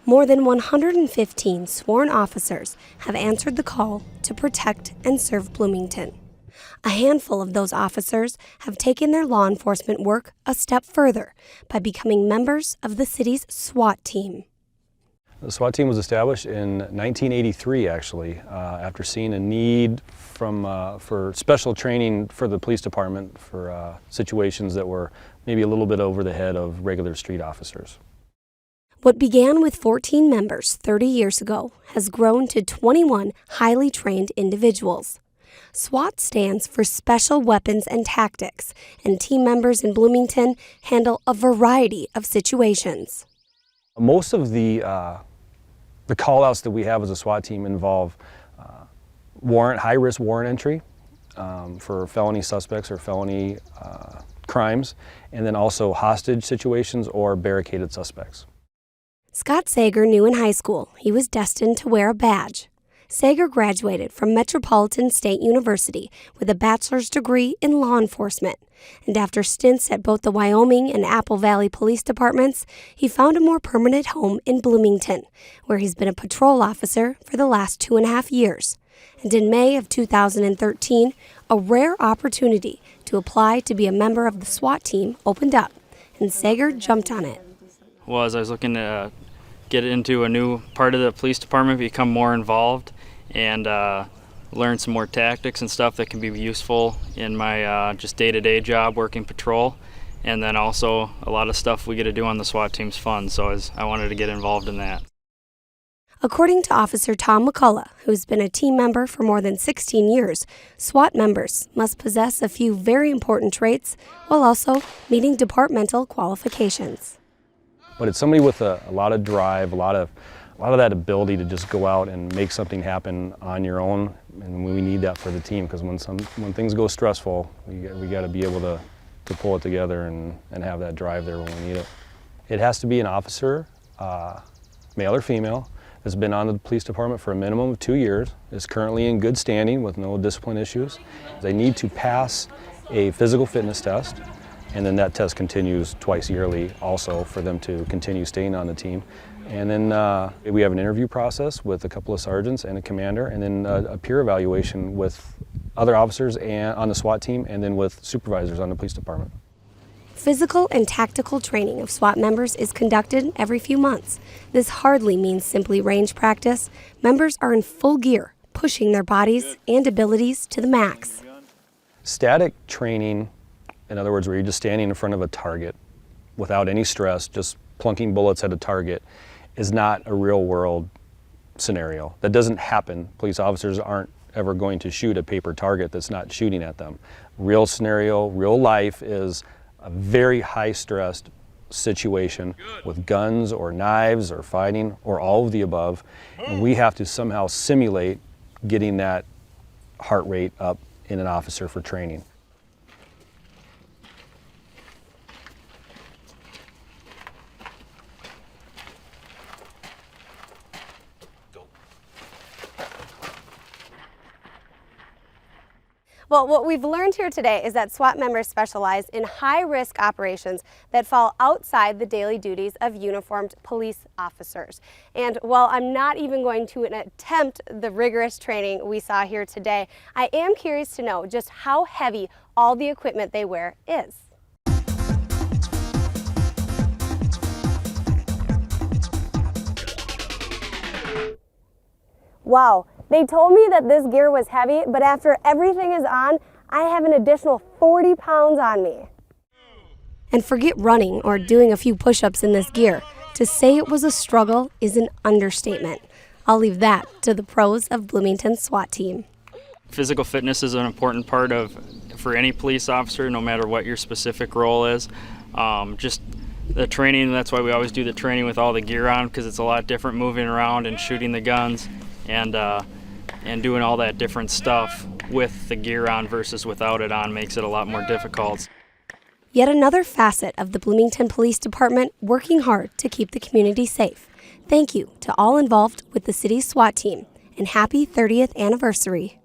More than 115 sworn officers have answered the call to protect and serve Bloomington. A handful of those officers have taken their law enforcement work a step further by becoming members of the city's SWAT team. The SWAT team was established in 1983, actually, after seeing a need for special training for the police department for situations that were maybe a little bit over the head of regular street officers. What began with 14 members 30 years ago has grown to 21 highly trained individuals. SWAT stands for Special Weapons and Tactics, and team members in Bloomington handle a variety of situations. Most of the call-outs that we have as a SWAT team involve high-risk warrant entry for felony suspects or felony crimes, and then also hostage situations or barricaded suspects. Scott Sager knew in high school he was destined to wear a badge. Sager graduated from Metropolitan State University with a bachelor's degree in law enforcement, and after stints at both the Wyoming and Apple Valley Police Departments, he found a more permanent home in Bloomington, where he's been a patrol officer for the last 2.5 years. And in May of 2013, a rare opportunity to apply to be a member of the SWAT team opened up, and Sager jumped on it. I was looking to get into a new part of the police department, become more involved, and learn some more tactics and stuff that can be useful in my just day-to-day job working patrol. And then also a lot of stuff we get to do on the SWAT team's fun, so I wanted to get involved in that. According to Officer Tom McCullough, who's been a team member for more than 16 years, SWAT members must possess a few very important traits while also meeting departmental qualifications. But it's somebody with a lot of drive, a lot of that ability to just go out and make something happen on your own, and we need that for the team, because when things go stressful, we got to be able to pull it together and have that drive there when we need it. It has to be an officer, male or female, that's been on the police department for a minimum of 2 years, is currently in good standing with no discipline issues. They need to pass a physical fitness test, and then that test continues twice yearly also for them to continue staying on the team. And then we have an interview process with a couple of sergeants and a commander, and then a peer evaluation with other officers on the SWAT team, and then with supervisors on the police department. Physical and tactical training of SWAT members is conducted every few months. This hardly means simply range practice. Members are in full gear, pushing their bodies and abilities to the max. Static training, in other words, where you're just standing in front of a target without any stress, just plunking bullets at a target, is not a real-world scenario. That doesn't happen. Police officers aren't ever going to shoot a paper target that's not shooting at them. Real scenario, real life is a very high-stressed situation with guns or knives or fighting or all of the above, and we have to somehow simulate getting that heart rate up in an officer for training. Well, what we've learned here today is that SWAT members specialize in high-risk operations that fall outside the daily duties of uniformed police officers. And while I'm not even going to attempt the rigorous training we saw here today, I am curious to know just how heavy all the equipment they wear is. Wow. They told me that this gear was heavy, but after everything is on, I have an additional 40 pounds on me. And forget running or doing a few push-ups in this gear. To say it was a struggle is an understatement. I'll leave that to the pros of Bloomington SWAT team. Physical fitness is an important part for any police officer, no matter what your specific role is. Just the training, that's why we always do the training with all the gear on, because it's a lot different moving around and shooting the guns and doing all that different stuff with the gear on versus without it on makes it a lot more difficult. Yet another facet of the Bloomington Police Department working hard to keep the community safe. Thank you to all involved with the city's SWAT team, and happy 30th anniversary.